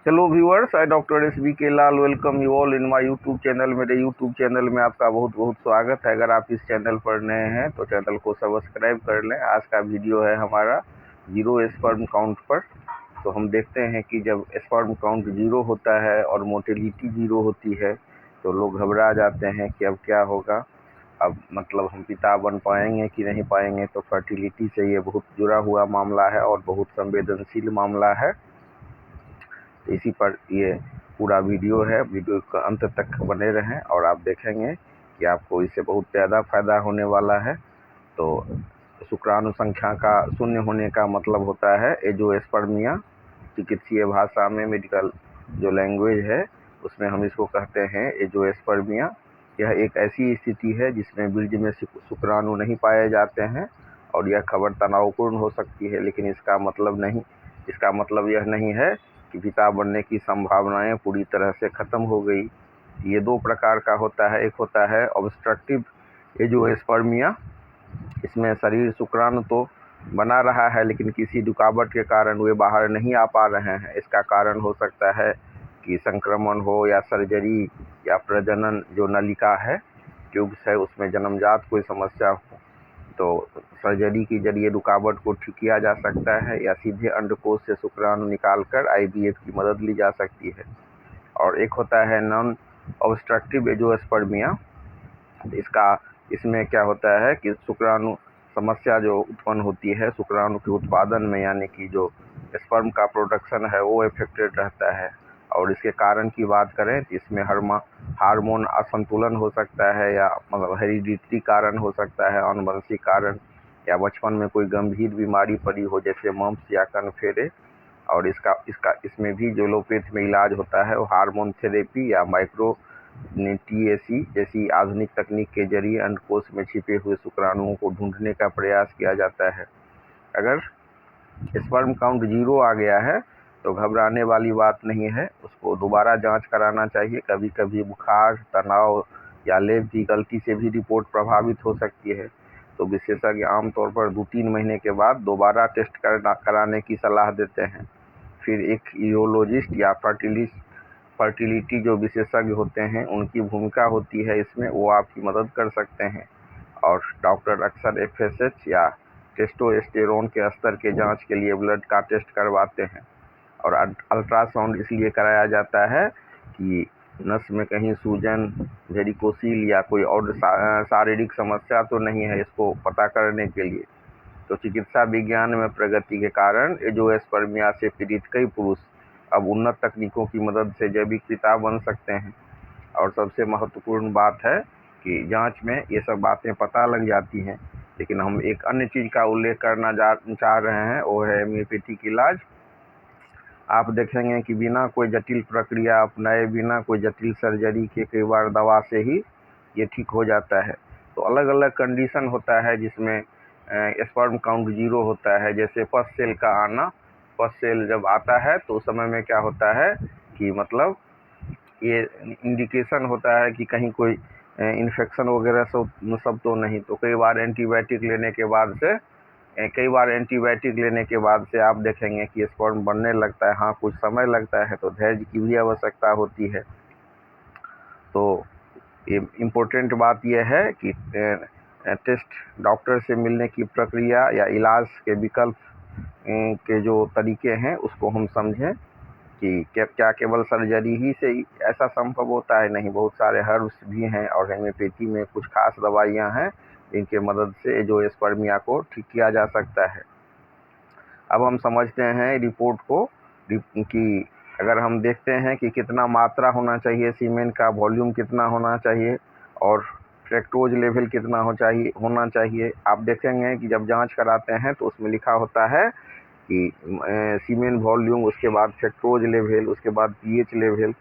Hello viewers, I doctor S K Lal welcome you all in my YouTube channel. मेरे YouTube channel में आपका बहुत बहुत स्वागत है। अगर आप इस चैनल पर नए हैं तो चैनल को सब्सक्राइब कर लें। आज का वीडियो है हमारा जीरो स्पर्म काउंट पर। तो हम देखते हैं कि जब स्पर्म काउंट जीरो होता है और मोटिलिटी जीरो होती है तो लोग घबरा जाते हैं कि अब क्या होगा, अब मतलब हम पिता बन पाएंगे कि नहीं पाएंगे। तो फर्टिलिटी से ये बहुत जुड़ा हुआ मामला है और बहुत संवेदनशील मामला है। इसी पर ये पूरा वीडियो है। वीडियो का अंत तक बने रहें और आप देखेंगे कि आपको इससे बहुत ज़्यादा फायदा होने वाला है। तो शुक्राणु संख्या का शून्य होने का मतलब होता है एंजियोस्पर्मिया। चिकित्सीय भाषा में, मेडिकल जो लैंग्वेज है उसमें हम इसको कहते हैं एंजियोस्पर्मिया। यह एक ऐसी स्थिति है जिसमें बीज में शुक्राणु नहीं पाए जाते हैं और यह खबर तनावपूर्ण हो सकती है, लेकिन इसका मतलब यह नहीं है कि पिता बनने की संभावनाएं पूरी तरह से खत्म हो गई। ये दो प्रकार का होता है। एक होता है ऑब्स्ट्रक्टिव एंजियोस्पर्मिया। इसमें शरीर शुक्राणु तो बना रहा है लेकिन किसी रुकावट के कारण वे बाहर नहीं आ पा रहे हैं। इसका कारण हो सकता है कि संक्रमण हो या सर्जरी या प्रजनन जो नलिका है, ट्यूब्स है, उसमें जन्मजात कोई समस्या हो तो सर्जरी के जरिए रुकावट को ठीक किया जा सकता है, या सीधे अंडकोश से शुक्राणु निकालकर आईवीएफ की मदद ली जा सकती है। और एक होता है नॉन ऑब्स्ट्रक्टिव एंजियोस्पर्मिया। इसमें क्या होता है कि शुक्राणु समस्या जो उत्पन्न होती है शुक्राणु के उत्पादन में, यानी कि जो स्पर्म का प्रोडक्शन है वो इफेक्टेड रहता है। और इसके कारण की बात करें तो इसमें हार्मोन असंतुलन हो सकता है, या मतलब हेरिडिटरी कारण हो सकता है, आनुवंशिक कारण, या बचपन में कोई गंभीर बीमारी पड़ी हो जैसे मम्प्स या कनफेरे। और इसमें भी जो एलोपैथ में इलाज होता है वो हार्मोन थेरेपी या माइक्रो टीएसी जैसी आधुनिक तकनीक के जरिए अंडकोश में छिपे हुए शुक्राणुओं को ढूंढने का प्रयास किया जाता है। अगर स्पर्म काउंट जीरो आ गया है तो घबराने वाली बात नहीं है, उसको दोबारा जांच कराना चाहिए। कभी कभी बुखार, तनाव या लेब की गलती से भी रिपोर्ट प्रभावित हो सकती है। तो विशेषज्ञ आमतौर पर 2-3 महीने के बाद दोबारा टेस्ट कराने की सलाह देते हैं। फिर एक यूरोलॉजिस्ट या फर्टिलिटी जो विशेषज्ञ होते हैं उनकी भूमिका होती है इसमें, वो आपकी मदद कर सकते हैं। और डॉक्टर अक्सर FSH या टेस्टोस्टेरोन के स्तर के जांच के लिए ब्लड का टेस्ट करवाते हैं। और अल्ट्रासाउंड इसलिए कराया जाता है कि नस में कहीं सूजन, वेरिकोसील या कोई और शारीरिक समस्या तो नहीं है, इसको पता करने के लिए। तो चिकित्सा विज्ञान में प्रगति के कारण एंजियोस्पर्मिया से पीड़ित कई पुरुष अब उन्नत तकनीकों की मदद से जैविक पिता बन सकते हैं। और सबसे महत्वपूर्ण बात है कि जांच में ये सब बातें पता लग जाती हैं, लेकिन हम एक अन्य चीज़ का उल्लेख करना चाह रहे हैं, वो है होम्योपैथिक इलाज। आप देखेंगे कि बिना कोई जटिल प्रक्रिया अपनाए, बिना कोई जटिल सर्जरी के कई बार दवा से ही ये ठीक हो जाता है। तो अलग अलग कंडीशन होता है जिसमें स्पर्म काउंट जीरो होता है। जैसे पस सेल का आना, पस सेल जब आता है तो उस समय में क्या होता है कि मतलब ये इंडिकेशन होता है कि कहीं कोई इन्फेक्शन वगैरह सब तो नहीं। तो कई बार एंटीबायोटिक लेने के बाद से आप देखेंगे कि स्पर्म बनने लगता है। हाँ, कुछ समय लगता है, तो धैर्य की भी आवश्यकता होती है। तो ये इम्पोर्टेंट बात यह है कि टेस्ट, डॉक्टर से मिलने की प्रक्रिया या इलाज के विकल्प के जो तरीके हैं उसको हम समझें कि क्या केवल सर्जरी ही से ऐसा संभव होता है। नहीं, बहुत सारे हर्ब्स भी हैं और होम्योपैथी में कुछ खास दवाइयाँ हैं जिनके मदद से एंजियोस्पर्मिया को ठीक किया जा सकता है। अब हम समझते हैं रिपोर्ट को कि अगर हम देखते हैं कि कितना मात्रा होना चाहिए सीमेन का, वॉल्यूम कितना होना चाहिए और फ्रैक्टोज लेवल कितना होना चाहिए। आप देखेंगे कि जब जांच कराते हैं तो उसमें लिखा होता है कि सीमेन वॉल्यूम, उसके बाद फ्रैक्टोज लेवल, उसके बाद पीएच लेवल,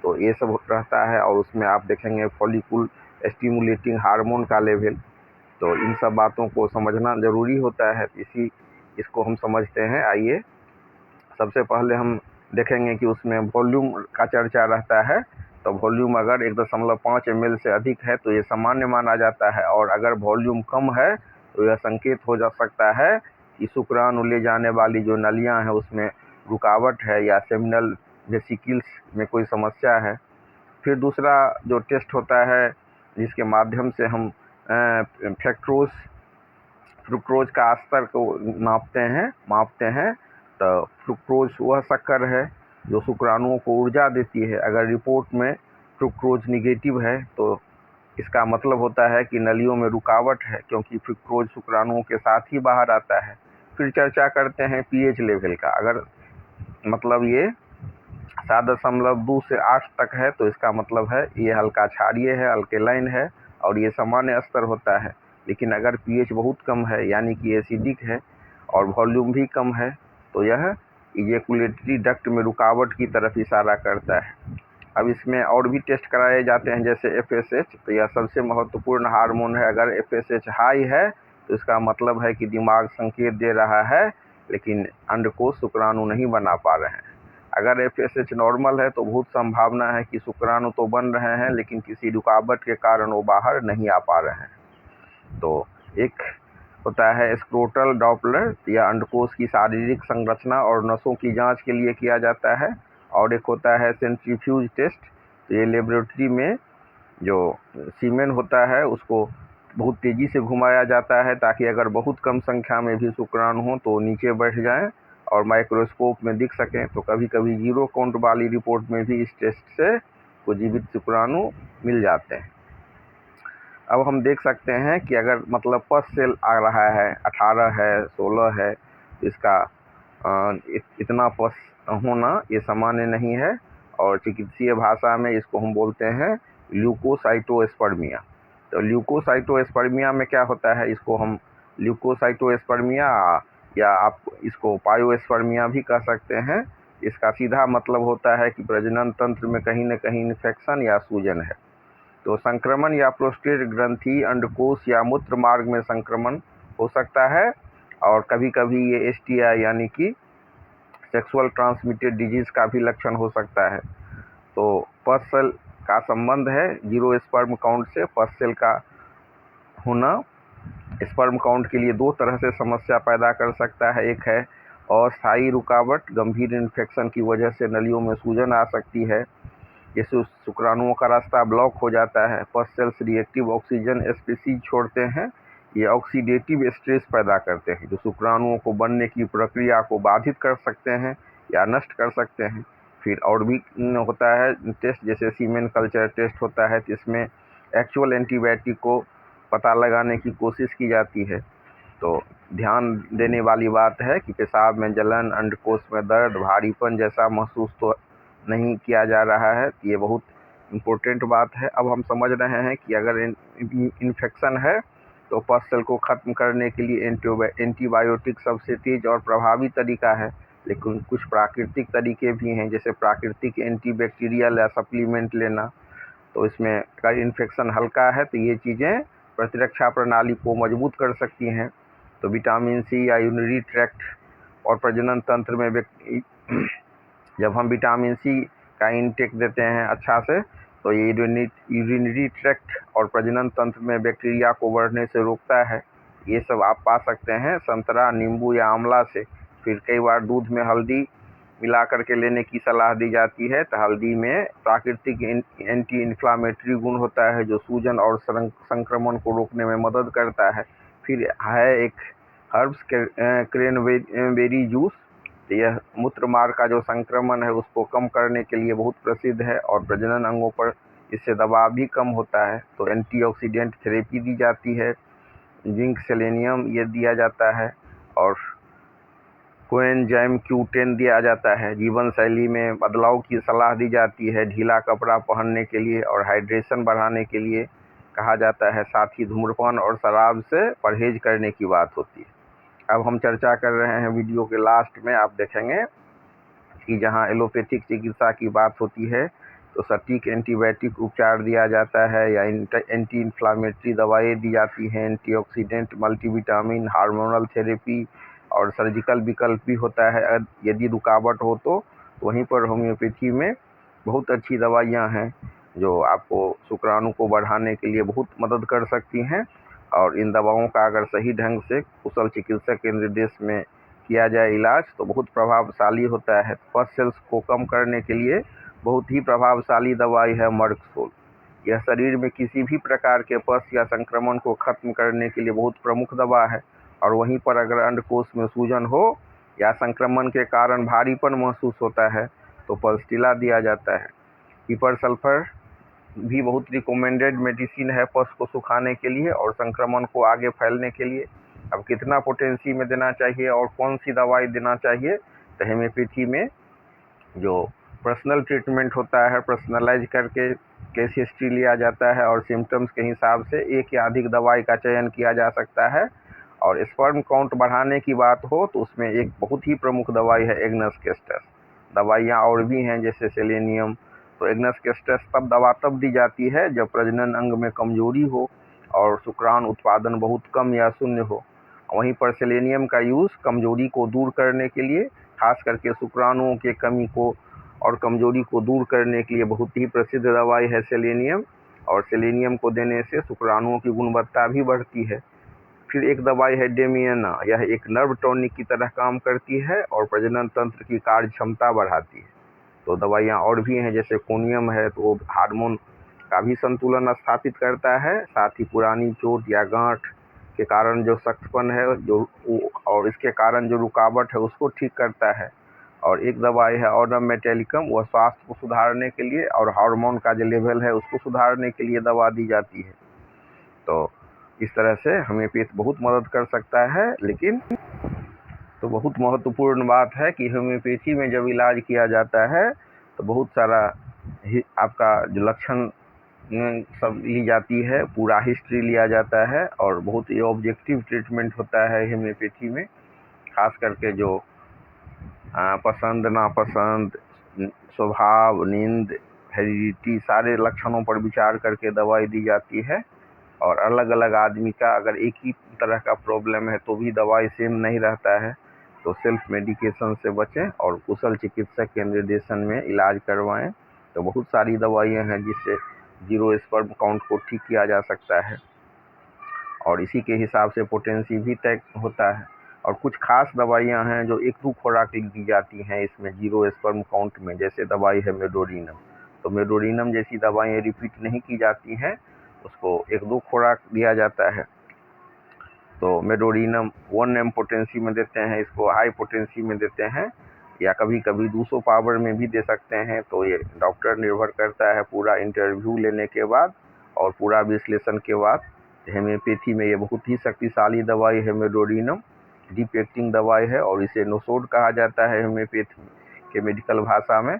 तो ये सब रहता है। और उसमें आप देखेंगे फॉलिकुल स्टिमुलेटिंग हार्मोन का लेवल। तो इन सब बातों को समझना ज़रूरी होता है। इसको हम समझते हैं। आइए, सबसे पहले हम देखेंगे कि उसमें वॉल्यूम का चर्चा रहता है। तो वॉल्यूम अगर 1.5 ml से अधिक है तो ये सामान्य माना जाता है, और अगर वॉल्यूम कम है तो यह संकेत हो जा सकता है कि शुक्राणु ले जाने वाली जो नलियां हैं उसमें रुकावट है या सेमिनल वेसिकल्स में कोई समस्या है। फिर दूसरा जो टेस्ट होता है जिसके माध्यम से हम फ्रुक्टोज का स्तर को मापते हैं तो फ्रुक्टोज वह शक्कर है जो शुक्राणुओं को ऊर्जा देती है। अगर रिपोर्ट में फ्रुक्टोज निगेटिव है तो इसका मतलब होता है कि नलियों में रुकावट है, क्योंकि फ्रुक्टोज शुक्राणुओं के साथ ही बाहर आता है। फिर चर्चा करते हैं पीएच लेवल का। अगर मतलब ये 7.2 से 8 तक है तो इसका मतलब है ये हल्का क्षारीय है, अल्केलाइन है और ये सामान्य स्तर होता है। लेकिन अगर पीएच बहुत कम है यानी कि एसिडिक है और वॉल्यूम भी कम है तो यह इजैकुलेटरी डक्ट में रुकावट की तरफ इशारा करता है। अब इसमें और भी टेस्ट कराए जाते हैं जैसे FSH, तो यह सबसे महत्वपूर्ण हार्मोन है। अगर FSH हाई है तो इसका मतलब है कि दिमाग संकेत दे रहा है लेकिन अंडकोश शुक्राणु नहीं बना पा रहे हैं। अगर FSH नॉर्मल है तो बहुत संभावना है कि शुक्राणु तो बन रहे हैं लेकिन किसी रुकावट के कारण वो बाहर नहीं आ पा रहे हैं। तो एक होता है स्क्रोटल डॉपलर, या अंडकोश की शारीरिक संरचना और नसों की जांच के लिए किया जाता है। और एक होता है सेंट्रीफ्यूज टेस्ट, तो ये लेबोरेटरी में जो सीमेन होता है उसको बहुत तेज़ी से घुमाया जाता है ताकि अगर बहुत कम संख्या में भी शुक्राणु हो तो नीचे बैठ जाएं और माइक्रोस्कोप में दिख सकें। तो कभी कभी 0 काउंट वाली रिपोर्ट में भी इस टेस्ट से कुछ जीवित शुक्राणु मिल जाते हैं। अब हम देख सकते हैं कि अगर मतलब पस सेल आ रहा है 18 है 16 है तो इसका इतना पस होना ये सामान्य नहीं है और चिकित्सीय भाषा में इसको हम बोलते हैं ल्यूकोसाइटोस्पर्मिया। तो ल्यूकोसाइटोस्पर्मिया में क्या होता है, इसको हम ल्यूकोसाइटोस्पर्मिया या आप इसको पायोस्पर्मिया भी कह सकते हैं। इसका सीधा मतलब होता है कि प्रजनन तंत्र में कहीं न कहीं इन्फेक्शन या सूजन है। तो संक्रमण या प्रोस्टेट ग्रंथि, अंडकोश या मूत्र मार्ग में संक्रमण हो सकता है और कभी कभी ये STI यानी कि सेक्सुअल ट्रांसमिटेड डिजीज़ का भी लक्षण हो सकता है। तो पस सेल का संबंध है 0 स्पर्म काउंट से। पस सेल का होना स्पर्म काउंट के लिए 2 तरह से समस्या पैदा कर सकता है। एक है अस्थायी रुकावट, गंभीर इन्फेक्शन की वजह से नलियों में सूजन आ सकती है, जिससे शुक्राणुओं का रास्ता ब्लॉक हो जाता है। पस सेल्स रिएक्टिव ऑक्सीजन स्पीसीज छोड़ते हैं, ये ऑक्सीडेटिव स्ट्रेस पैदा करते हैं जो शुक्राणुओं को बनने की प्रक्रिया को बाधित कर सकते हैं या नष्ट कर सकते हैं। फिर और भी होता है टेस्ट, जैसे सीमेन कल्चर टेस्ट होता है, इसमें एक्चुअल एंटीबायोटिक को पता लगाने की कोशिश की जाती है। तो ध्यान देने वाली बात है कि पेशाब में जलन, अंडकोश में दर्द, भारीपन जैसा महसूस तो नहीं किया जा रहा है। ये बहुत इम्पोर्टेंट बात है। अब हम समझ रहे हैं कि अगर इन्फेक्शन है तो पस सेल को ख़त्म करने के लिए एंटीबायोटिक सबसे तेज़ और प्रभावी तरीका है, लेकिन कुछ प्राकृतिक तरीके भी हैं, जैसे प्राकृतिक एंटीबैक्टीरियल या सप्लीमेंट लेना। तो इसमें अगर इन्फेक्शन हल्का है तो ये चीज़ें प्रतिरक्षा प्रणाली को मजबूत कर सकती हैं। तो विटामिन C या यूरिनरी ट्रैक्ट और प्रजनन तंत्र में जब हम विटामिन C का इंटेक देते हैं अच्छा से तो ये यूरिनरी ट्रैक्ट और प्रजनन तंत्र में बैक्टीरिया को बढ़ने से रोकता है। ये सब आप पा सकते हैं संतरा, नींबू या आंवला से। फिर कई बार दूध में हल्दी मिला करके लेने की सलाह दी जाती है। तो हल्दी में प्राकृतिक एंटी इन्फ्लामेटरी गुण होता है जो सूजन और संक्रमण को रोकने में मदद करता है। फिर है एक हर्ब्स क्रैनबेरी जूस, यह मूत्र मार्ग का जो संक्रमण है उसको कम करने के लिए बहुत प्रसिद्ध है और प्रजनन अंगों पर इससे दबाव भी कम होता है। तो एंटीऑक्सीडेंट थेरेपी दी जाती है, जिंक, सेलेनियम ये दिया जाता है और कोएंजाइम Q10 दिया जाता है। जीवन शैली में बदलाव की सलाह दी जाती है, ढीला कपड़ा पहनने के लिए और हाइड्रेशन बढ़ाने के लिए कहा जाता है। साथ ही धूम्रपान और शराब से परहेज करने की बात होती है। अब हम चर्चा कर रहे हैं, वीडियो के लास्ट में आप देखेंगे कि जहां एलोपैथिक चिकित्सा की बात होती है तो सटीक एंटीबायोटिक उपचार दिया जाता है या एंटी इन्फ्लामेटरी दवाएं दी जाती हैं, एंटीऑक्सीडेंट, मल्टीविटामिन, हार्मोनल थेरेपी और सर्जिकल विकल्प भी होता है यदि रुकावट हो तो। वहीं पर होम्योपैथी में बहुत अच्छी दवाइयाँ हैं जो आपको शुक्राणु को बढ़ाने के लिए बहुत मदद कर सकती हैं और इन दवाओं का अगर सही ढंग से कुशल चिकित्सक के निर्देश में किया जाए इलाज तो बहुत प्रभावशाली होता है। पस सेल्स को कम करने के लिए बहुत ही प्रभावशाली दवाई है मर्कसोल। यह शरीर में किसी भी प्रकार के पस या संक्रमण को खत्म करने के लिए बहुत प्रमुख दवा है। और वहीं पर अगर अंडकोश में सूजन हो या संक्रमण के कारण भारीपन महसूस होता है तो पल्स्टिला दिया जाता है। हीपर सल्फर भी बहुत रिकमेंडेड मेडिसिन है पस को सुखाने के लिए और संक्रमण को आगे फैलने के लिए। अब कितना पोटेंसी में देना चाहिए और कौन सी दवाई देना चाहिए, तो हेम्योपैथी में जो पर्सनल ट्रीटमेंट होता है, पर्सनलाइज करके केस हिस्ट्री लिया जाता है और सिम्टम्स के हिसाब से एक या अधिक दवाई का चयन किया जा सकता है। और स्पर्म काउंट बढ़ाने की बात हो तो उसमें एक बहुत ही प्रमुख दवाई है एग्नस केस्टस। दवाइयाँ और भी हैं जैसे सेलेनियम। तो एग्नस केस्टस दवा तब दी जाती है जब प्रजनन अंग में कमजोरी हो और शुक्राणु उत्पादन बहुत कम या शून्य हो। वहीं पर सेलेनियम का यूज़ कमजोरी को दूर करने के लिए, खास करके शुक्राणुओं के कमी को और कमजोरी को दूर करने के लिए बहुत ही प्रसिद्ध दवाई है सेलेनियम। और सेलेनियम को देने से शुक्राणुओं की गुणवत्ता भी बढ़ती है। फिर एक दवाई है डेमियना। यह एक नर्व टॉनिक की तरह काम करती है और प्रजनन तंत्र की कार्य क्षमता बढ़ाती है। तो दवाइयाँ और भी हैं जैसे कोनियम है, तो वो हार्मोन का भी संतुलन स्थापित करता है। साथ ही पुरानी चोट या गांठ के कारण जो सख्तपन है और इसके कारण जो रुकावट है उसको ठीक करता है। और एक दवाई है ऑडम मेटेलिकम। वह स्वास्थ्य को सुधारने के लिए और हार्मोन का जो लेवल है उसको सुधारने के लिए दवा दी जाती है। तो इस तरह से होम्योपैथ बहुत मदद कर सकता है। लेकिन तो बहुत महत्वपूर्ण बात है कि होम्योपैथी में जब इलाज किया जाता है तो बहुत सारा आपका जो लक्षण सब ली जाती है, पूरा हिस्ट्री लिया जाता है और बहुत ही ऑब्जेक्टिव ट्रीटमेंट होता है होम्योपैथी में। खास करके जो पसंद नापसंद, स्वभाव, नींद, हेरिडिटी, सारे लक्षणों पर विचार करके दवाई दी जाती है। और अलग अलग आदमी का अगर एक ही तरह का प्रॉब्लम है तो भी दवाई सेम नहीं रहता है। तो सेल्फ मेडिकेशन से बचें और कुशल चिकित्सक के निर्देशन में इलाज करवाएं। तो बहुत सारी दवाइयां हैं जिससे जीरो स्पर्म काउंट को ठीक किया जा सकता है और इसी के हिसाब से पोटेंसी भी तय होता है। और कुछ खास दवाइयां हैं जो 1-2 खुराक दी जाती हैं इसमें जीरो स्पर्म काउंट में, जैसे दवाई है मेडोरिनम। तो मेडोरिनम जैसी दवाइयाँ रिपीट नहीं की जाती हैं, उसको 1-2 खुराक दिया जाता है। तो मेडोरिनम 1 एम पोटेंसी में देते हैं, इसको हाई पोटेंसी में देते हैं या कभी कभी 200 पावर में भी दे सकते हैं। तो ये डॉक्टर निर्भर करता है पूरा इंटरव्यू लेने के बाद और पूरा विश्लेषण के बाद। हेम्योपैथी में ये बहुत ही शक्तिशाली दवाई है मेडोरिनम। डीप एक्टिंग दवाई है और इसे नोसोड कहा जाता है होम्योपैथी के मेडिकल भाषा में।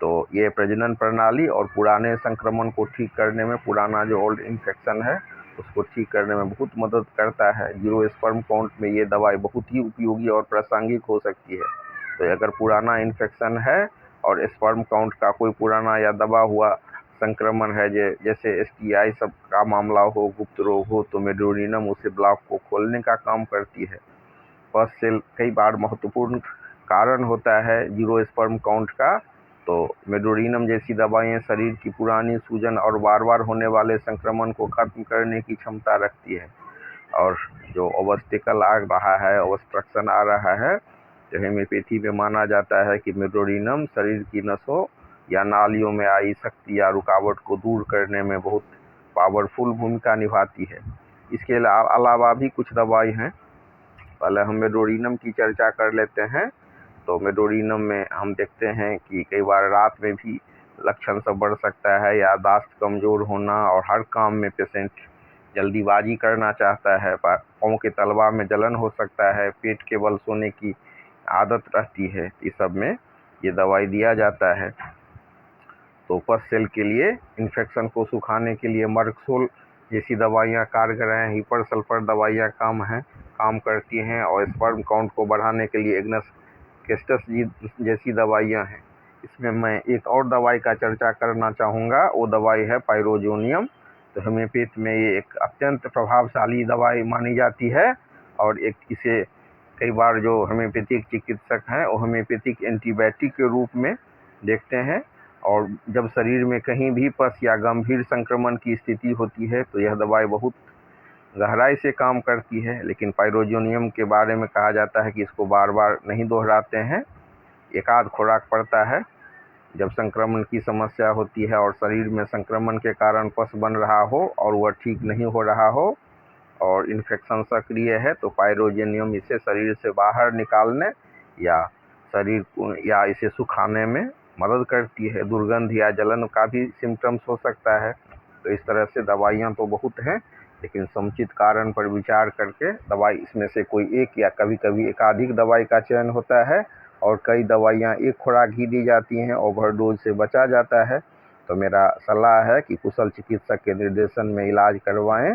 तो ये प्रजनन प्रणाली और पुराने संक्रमण को ठीक करने में, पुराना जो ओल्ड इन्फेक्शन है उसको ठीक करने में बहुत मदद करता है। जीरो स्पर्म काउंट में ये दवाई बहुत ही उपयोगी और प्रासंगिक हो सकती है। तो अगर पुराना इन्फेक्शन है और स्पर्म काउंट का कोई पुराना या दबा हुआ संक्रमण है, जैसे STI सब का मामला हो, गुप्त रोग हो, तो मेडोरिनम उसे ब्लॉक को खोलने का काम करती है। पस सेल कई बार महत्वपूर्ण कारण होता है जीरो स्पर्म काउंट का। तो मेडोरिनम जैसी दवाएं शरीर की पुरानी सूजन और बार बार होने वाले संक्रमण को खत्म करने की क्षमता रखती है। और जो ऑब्स्टेकल आ रहा है, ऑब्स्ट्रक्शन आ रहा है, तो हेम्योपैथी में माना जाता है कि मेडोरिनम शरीर की नसों या नालियों में आई शक्ति या रुकावट को दूर करने में बहुत पावरफुल भूमिका निभाती है। इसके अलावा भी कुछ दवाई हैं। पहले हम मेडोरिनम की चर्चा कर लेते हैं। तो मेडोरिनम में हम देखते हैं कि कई बार रात में भी लक्षण सब बढ़ सकता है, याददाश्त कमज़ोर होना और हर काम में पेशेंट जल्दीबाजी करना चाहता है, पाँव के तलवा में जलन हो सकता है, पेट के बल सोने की आदत रहती है। इस सब में ये दवाई दिया जाता है। तो पस सेल के लिए इन्फेक्शन को सुखाने के लिए मर्कसोल जैसी दवाइयाँ कारगर हैं। हीपर सल्फर दवाइयाँ काम करती हैं और स्पर्म काउंट को बढ़ाने के लिए एग्नस केस्टस जैसी दवाइयाँ हैं। इसमें मैं एक और दवाई का चर्चा करना चाहूँगा, वो दवाई है पाइरोजोनियम। तो होम्योपैथ में ये एक अत्यंत प्रभावशाली दवाई मानी जाती है और इसे कई बार जो होम्योपैथिक चिकित्सक हैं वो होम्योपैथिक एंटीबायोटिक के रूप में देखते हैं। और जब शरीर में कहीं भी पस या गंभीर संक्रमण की स्थिति होती है तो यह दवाई बहुत गहराई से काम करती है, लेकिन पाइरोजेनियम के बारे में कहा जाता है कि इसको बार बार नहीं दोहराते हैं, एक आध खुराक पड़ता है जब संक्रमण की समस्या होती है और शरीर में संक्रमण के कारण पस बन रहा हो और वह ठीक नहीं हो रहा हो और इन्फेक्शन सक्रिय है, तो पाइरोजेनियम इसे शरीर से बाहर निकालने या इसे सुखाने में मदद करती है। दुर्गंध या जलन का भी सिम्टम्स हो सकता है। तो इस तरह से दवाइयाँ तो बहुत हैं, लेकिन समुचित कारण पर विचार करके दवाई इसमें से कोई एक या कभी कभी एकाधिक दवाई का चयन होता है और कई दवाइयाँ एक खुराक ही दी जाती हैं, ओवरडोज से बचा जाता है। तो मेरा सलाह है कि कुशल चिकित्सक के निर्देशन में इलाज करवाएं